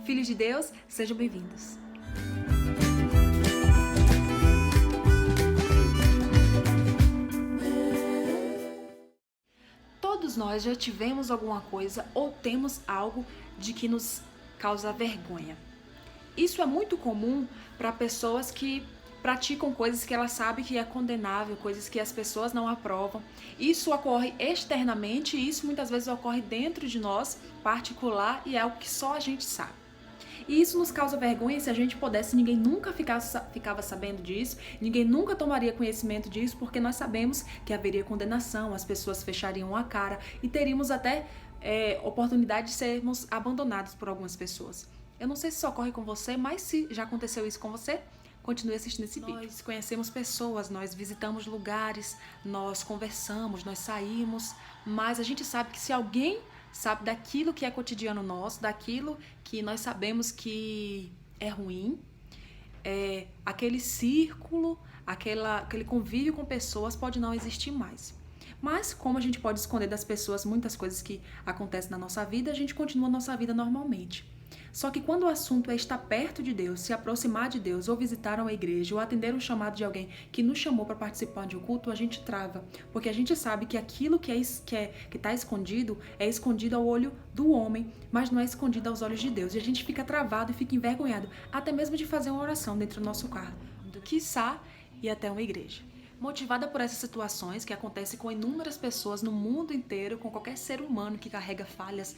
Filhos de Deus, sejam bem-vindos. Todos nós já tivemos alguma coisa ou temos algo de que nos causa vergonha. Isso é muito comum para pessoas que praticam coisas que elas sabem que é condenável, coisas que as pessoas não aprovam. Isso ocorre externamente e isso muitas vezes ocorre dentro de nós, particular, e é algo que só a gente sabe. E isso nos causa vergonha. Se a gente pudesse, ninguém nunca ficava sabendo disso, ninguém nunca tomaria conhecimento disso, porque nós sabemos que haveria condenação, as pessoas fechariam a cara e teríamos até oportunidade de sermos abandonados por algumas pessoas. Eu não sei se isso ocorre com você, mas se já aconteceu isso com você, continue assistindo esse vídeo. Nós conhecemos pessoas, nós visitamos lugares, nós conversamos, nós saímos, mas a gente sabe que se alguém sabe daquilo que é cotidiano nosso, daquilo que nós sabemos que é ruim, aquele círculo, aquele convívio com pessoas pode não existir mais. Mas como a gente pode esconder das pessoas muitas coisas que acontecem na nossa vida, a gente continua a nossa vida normalmente. Só que quando o assunto é estar perto de Deus, se aproximar de Deus, ou visitar uma igreja, ou atender um chamado de alguém que nos chamou para participar de um culto, a gente trava. Porque a gente sabe que aquilo que está escondido é escondido ao olho do homem, mas não é escondido aos olhos de Deus. E a gente fica travado e fica envergonhado, até mesmo de fazer uma oração dentro do nosso quarto, quiçá ir até uma igreja. Motivada por essas situações que acontecem com inúmeras pessoas no mundo inteiro, com qualquer ser humano que carrega falhas,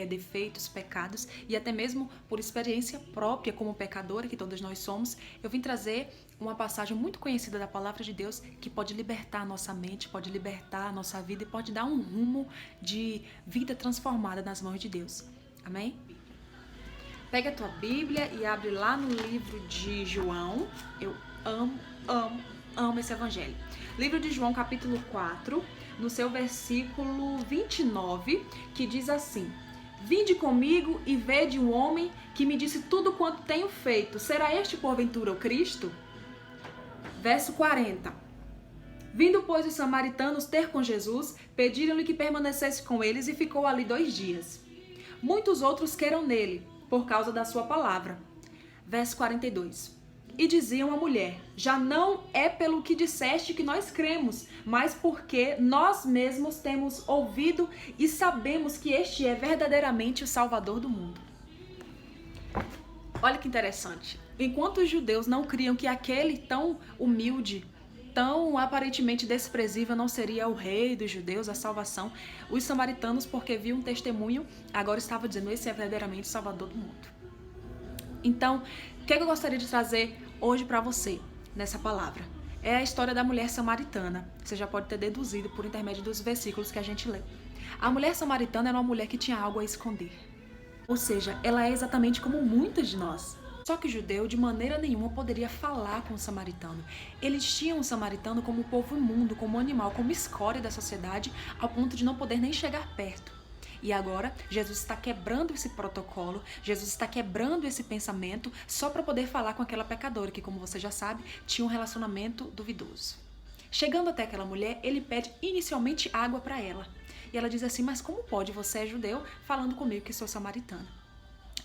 defeitos, pecados, e até mesmo por experiência própria como pecadora, que todos nós somos, eu vim trazer uma passagem muito conhecida da Palavra de Deus que pode libertar a nossa mente, pode libertar a nossa vida e pode dar um rumo de vida transformada nas mãos de Deus. Amém? Pega a tua Bíblia e abre lá no livro de João. Eu amo esse evangelho. Livro de João, capítulo 4, no seu versículo 29, que diz assim: Vinde comigo e vede um homem que me disse tudo quanto tenho feito. Será este porventura o Cristo? Verso 40. Vindo, pois, os samaritanos ter com Jesus, pediram-lhe que permanecesse com eles e ficou ali 2 dias. Muitos outros queiram nele, por causa da sua palavra. Verso 42. E diziam à mulher: já não é pelo que disseste que nós cremos, mas porque nós mesmos temos ouvido e sabemos que este é verdadeiramente o Salvador do mundo. Olha que interessante. Enquanto os judeus não criam que aquele tão humilde, tão aparentemente desprezível não seria o rei dos judeus, a salvação, os samaritanos, porque viam um testemunho, agora estavam dizendo: esse é verdadeiramente o Salvador do mundo. Então, o que eu gostaria de trazer hoje para você, nessa palavra? É a história da mulher samaritana. Você já pode ter deduzido por intermédio dos versículos que a gente leu. A mulher samaritana era uma mulher que tinha algo a esconder. Ou seja, ela é exatamente como muitas de nós. Só que o judeu, de maneira nenhuma, poderia falar com o samaritano. Eles tinham o samaritano como povo imundo, como animal, como escória da sociedade, ao ponto de não poder nem chegar perto. E agora, Jesus está quebrando esse protocolo, Jesus está quebrando esse pensamento só para poder falar com aquela pecadora que, como você já sabe, tinha um relacionamento duvidoso. Chegando até aquela mulher, ele pede inicialmente água para ela. E ela diz assim: mas como pode, você é judeu, falando comigo que sou samaritana?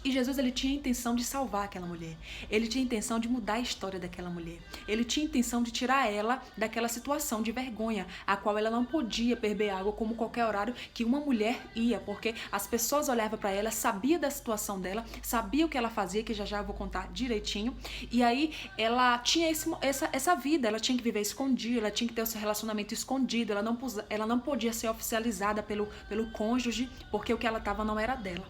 E Jesus, ele tinha a intenção de salvar aquela mulher. Ele tinha a intenção de mudar a história daquela mulher. Ele tinha a intenção de tirar ela daquela situação de vergonha, a qual ela não podia beber água como qualquer horário que uma mulher ia, porque as pessoas olhavam para ela, sabiam da situação dela, sabiam o que ela fazia, que já eu vou contar direitinho. E aí ela tinha essa vida, ela tinha que viver escondida, ela tinha que ter o seu relacionamento escondido, ela não podia ser oficializada pelo cônjuge, porque o que ela estava não era dela.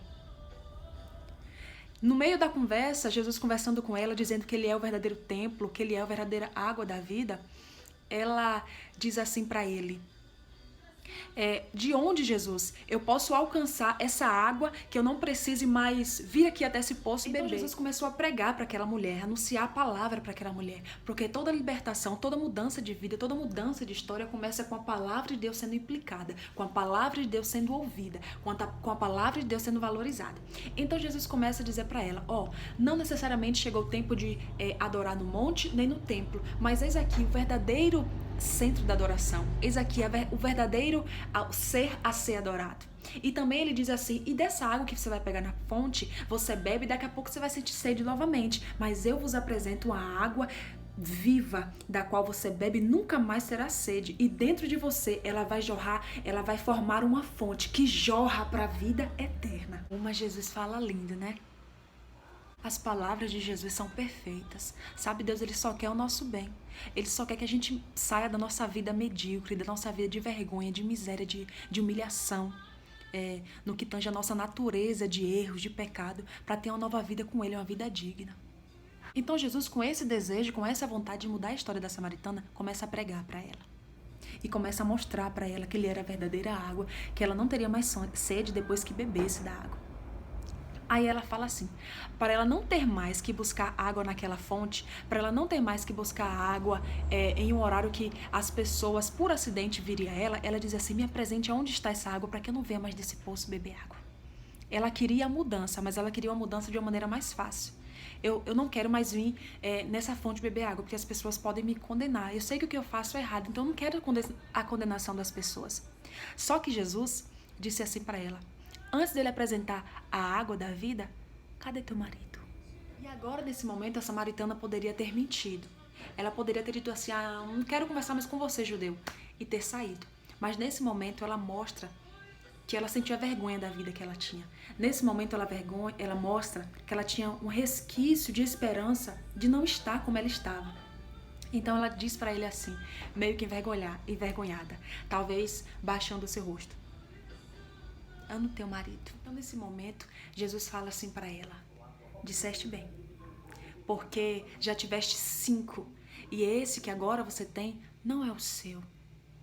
No meio da conversa, Jesus conversando com ela, dizendo que ele é o verdadeiro templo, que ele é a verdadeira água da vida, ela diz assim para ele: de onde, Jesus, eu posso alcançar essa água que eu não precise mais vir aqui até esse poço e beber? Então Jesus começou a pregar para aquela mulher, anunciar a palavra para aquela mulher, porque toda libertação, toda mudança de vida, toda mudança de história começa com a palavra de Deus sendo implicada, com a palavra de Deus sendo ouvida, com a palavra de Deus sendo valorizada. Então Jesus começa a dizer para ela: não necessariamente chegou o tempo de adorar no monte nem no templo, mas eis aqui o verdadeiro centro da adoração, eis aqui o verdadeiro ser a ser adorado. E também ele diz assim, e dessa água que você vai pegar na fonte, você bebe e daqui a pouco você vai sentir sede novamente. Mas eu vos apresento a água viva, da qual você bebe, nunca mais terá sede. E dentro de você ela vai jorrar, ela vai formar uma fonte que jorra para a vida eterna. Uma Jesus fala lindo, né? As palavras de Jesus são perfeitas. Sabe, Deus, ele só quer o nosso bem. Ele só quer que a gente saia da nossa vida medíocre, da nossa vida de vergonha, de miséria, de humilhação, no que tange a nossa natureza de erros, de pecado, para ter uma nova vida com ele, uma vida digna. Então Jesus, com esse desejo, com essa vontade de mudar a história da samaritana, começa a pregar para ela. E começa a mostrar para ela que ele era a verdadeira água, que ela não teria mais sede depois que bebesse da água. Aí ela fala assim, para ela não ter mais que buscar água naquela fonte, para ela não ter mais que buscar água em um horário que as pessoas, por acidente, viriam a ela diz assim, me apresente onde está essa água para que eu não venha mais desse poço beber água. Ela queria a mudança, mas ela queria uma mudança de uma maneira mais fácil. Eu não quero mais vir nessa fonte beber água, porque as pessoas podem me condenar. Eu sei que o que eu faço é errado, então eu não quero a condenação das pessoas. Só que Jesus disse assim para ela, antes dele apresentar a água da vida, cadê teu marido? E agora, nesse momento, a samaritana poderia ter mentido. Ela poderia ter dito assim, não quero conversar mais com você, judeu, e ter saído. Mas nesse momento ela mostra que ela sentia vergonha da vida que ela tinha. Nesse momento ela mostra que ela tinha um resquício de esperança de não estar como ela estava. Então ela diz para ele assim, meio que envergonhada, talvez baixando o seu rosto, amo teu marido. Então nesse momento Jesus fala assim para ela, disseste bem, porque já tiveste 5 e esse que agora você tem não é o seu.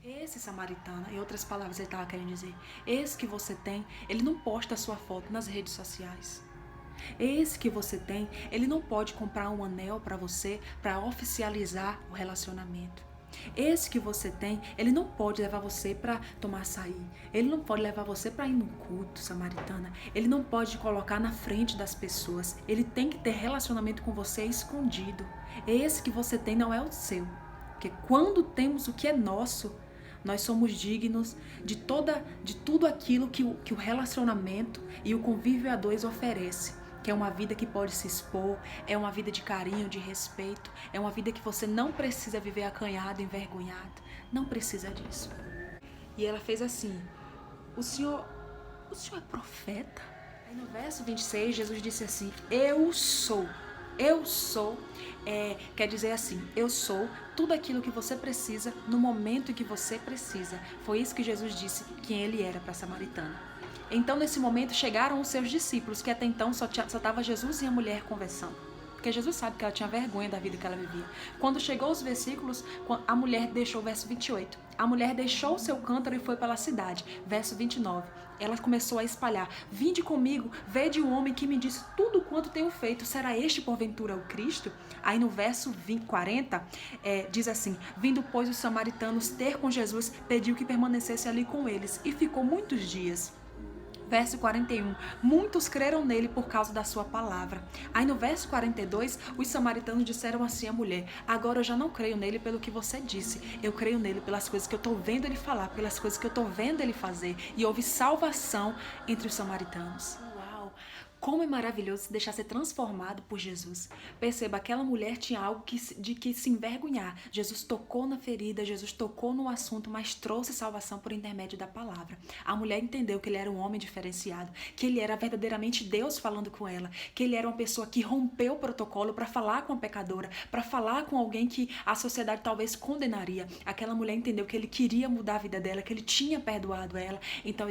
Esse samaritano, em outras palavras ele estava querendo dizer, esse que você tem, ele não posta a sua foto nas redes sociais. Esse que você tem, ele não pode comprar um anel para você para oficializar o relacionamento. Esse que você tem, ele não pode levar você para tomar açaí. Ele não pode levar você para ir no culto, samaritana. Ele não pode colocar na frente das pessoas. Ele tem que ter relacionamento com você escondido. Esse que você tem não é o seu. Porque quando temos o que é nosso, nós somos dignos de tudo aquilo que o relacionamento e o convívio a dois oferece. Que é uma vida que pode se expor, é uma vida de carinho, de respeito, é uma vida que você não precisa viver acanhado, envergonhado. Não precisa disso. E ela fez assim, o senhor é profeta? Aí no verso 26, Jesus disse assim, eu sou, quer dizer assim, eu sou tudo aquilo que você precisa no momento em que você precisa. Foi isso que Jesus disse quem ele era para a samaritana. Então nesse momento chegaram os seus discípulos, que até então só estava Jesus e a mulher conversando. Porque Jesus sabe que ela tinha vergonha da vida que ela vivia. Quando chegou os versículos, a mulher deixou o verso 28. A mulher deixou o seu cântaro e foi pela cidade. Verso 29. Ela começou a espalhar. Vinde comigo, vede o homem que me disse tudo quanto tenho feito. Será este porventura o Cristo? Aí no verso 40, diz assim, vindo pois os samaritanos ter com Jesus, pediu que permanecesse ali com eles. E ficou muitos dias. Verso 41, muitos creram nele por causa da sua palavra. Aí no verso 42, os samaritanos disseram assim à mulher, agora eu já não creio nele pelo que você disse, eu creio nele pelas coisas que eu estou vendo ele falar, pelas coisas que eu estou vendo ele fazer. E houve salvação entre os samaritanos. Como é maravilhoso se deixar ser transformado por Jesus. Perceba, aquela mulher tinha algo de que se envergonhar. Jesus tocou na ferida, Jesus tocou no assunto, mas trouxe salvação por intermédio da palavra. A mulher entendeu que ele era um homem diferenciado, que ele era verdadeiramente Deus falando com ela, que ele era uma pessoa que rompeu o protocolo para falar com a pecadora, para falar com alguém que a sociedade talvez condenaria. Aquela mulher entendeu que ele queria mudar a vida dela, que ele tinha perdoado ela. Então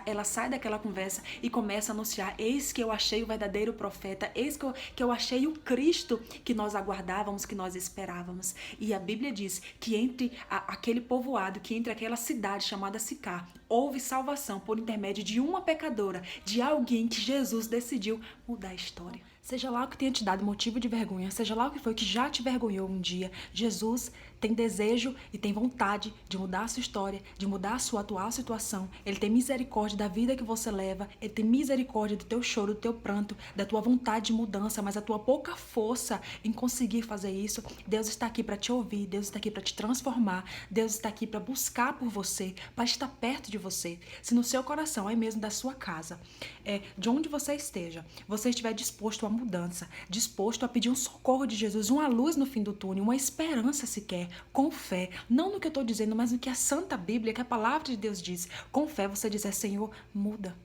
ela sai daquela conversa e começa a anunciar, eis que eu achei o verdadeiro profeta, eis que eu achei o Cristo que nós aguardávamos, que nós esperávamos. E a Bíblia diz que entre aquele povoado, que entre aquela cidade chamada Sicar, houve salvação por intermédio de uma pecadora, de alguém que Jesus decidiu mudar a história. Seja lá o que tenha te dado motivo de vergonha, seja lá o que foi que já te vergonhou um dia, Jesus tem desejo e tem vontade de mudar a sua história, de mudar a sua atual situação. Ele tem misericórdia da vida que você leva, ele tem misericórdia do teu choro, do teu pranto, da tua vontade de mudança, mas a tua pouca força em conseguir fazer isso. Deus está aqui para te ouvir, Deus está aqui para te transformar, Deus está aqui para buscar por você, para estar perto de de você, se no seu coração, aí mesmo da sua casa, de onde você esteja, você estiver disposto à mudança, disposto a pedir um socorro de Jesus, uma luz no fim do túnel, uma esperança sequer, com fé, não no que eu estou dizendo, mas no que a Santa Bíblia, que a palavra de Deus diz, com fé você dizer, Senhor, muda.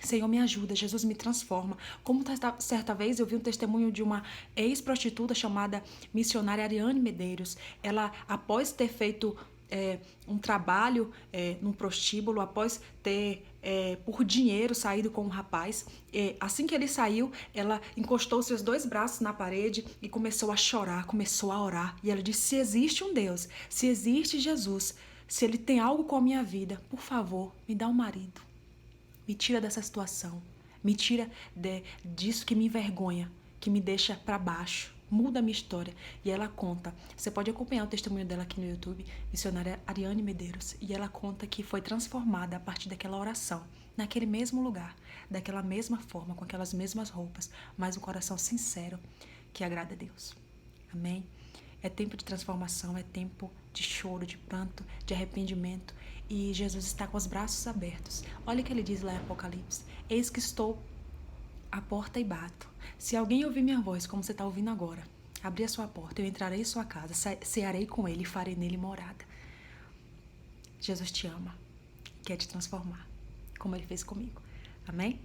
Senhor, me ajuda, Jesus me transforma. Como certa vez eu vi um testemunho de uma ex-prostituta chamada missionária Ariane Medeiros. Ela, após ter feito um trabalho num prostíbulo, após ter, por dinheiro, saído com um rapaz, assim que ele saiu, ela encostou seus 2 braços na parede e começou a chorar, começou a orar. E ela disse, se existe um Deus, se existe Jesus, se Ele tem algo com a minha vida, por favor, me dá um marido. Me tira dessa situação. Me tira disso que me envergonha, que me deixa para baixo. Muda a minha história. E ela conta. Você pode acompanhar o testemunho dela aqui no YouTube, missionária Ariane Medeiros. E ela conta que foi transformada a partir daquela oração, naquele mesmo lugar, daquela mesma forma, com aquelas mesmas roupas, mas um coração sincero que agrada a Deus. Amém? É tempo de transformação, é tempo de choro, de pranto, de arrependimento. E Jesus está com os braços abertos. Olha o que ele diz lá em Apocalipse. Eis que estou à porta e bato. Se alguém ouvir minha voz, como você está ouvindo agora, abrir a sua porta, eu entrarei em sua casa, cearei com ele e farei nele morada. Jesus te ama, quer te transformar, como ele fez comigo. Amém?